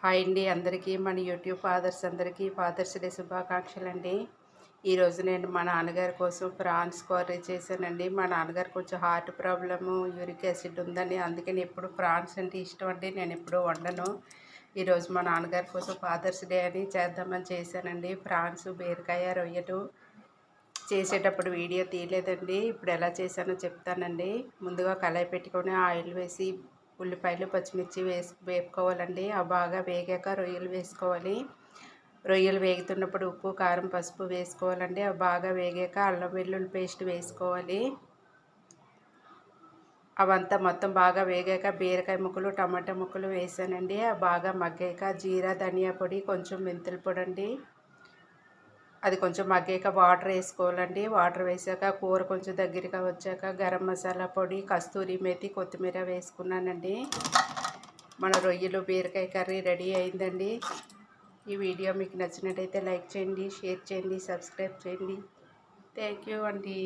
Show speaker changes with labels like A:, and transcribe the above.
A: Hi అండి అందరికీ మన యూట్యూబ్ ఫాదర్స్ డే శుభాకాంక్షలు అండి. ఈరోజు నేను మా నాన్నగారి కోసం ప్రాన్స్ కర్రీ చేశానండి. మా నాన్నగారు కొంచెం హార్ట్ ప్రాబ్లము, యూరిక్ యాసిడ్ ఉందని, అందుకని ఎప్పుడు ప్రాన్స్ అంటే ఇష్టం అండి. నేను ఎప్పుడు వండను. ఈరోజు మా నాన్నగారి కోసం ఫాదర్స్ డే అని చేద్దామని చేశానండి. ప్రాన్స్, బీరకాయ, రొయ్యలు చేసేటప్పుడు వీడియో తీయలేదండి. ఇప్పుడు ఎలా చేశానో చెప్తానండి. ముందుగా కళాయి పెట్టుకొని ఆయిల్ వేసి ఉల్లిపాయలు, పచ్చిమిర్చి వేపుకోవాలండి. అవి బాగా వేగాక రొయ్యలు వేసుకోవాలి. రొయ్యలు వేగుతున్నప్పుడు ఉప్పు, కారం, పసుపు వేసుకోవాలండి. అవి బాగా వేగాక అల్లం వెల్లుల్లి పేస్ట్ వేసుకోవాలి. అవంతా మొత్తం బాగా వేగాక బీరకాయ ముక్కలు, టమాటా ముక్కలు వేసానండి. అవి బాగా మగ్గాక జీరా, ధనియా పొడి, కొంచెం మెంతుల పొడి అండి, అది కొంచెం మగ్గాక వాటర్ వేసుకోవాలండి. వాటర్ వేసాక కూర కొంచెం దగ్గరగా వచ్చాక గరం మసాలా పొడి, కస్తూరి మేతి, కొత్తిమీర వేసుకున్నానండి. మన రొయ్యలు బీరకాయ కర్రీ రెడీ అయిందండి. ఈ వీడియో మీకు నచ్చినట్టయితే లైక్ చేయండి, షేర్ చేయండి, సబ్స్క్రైబ్ చేయండి. థ్యాంక్ యూ అండి.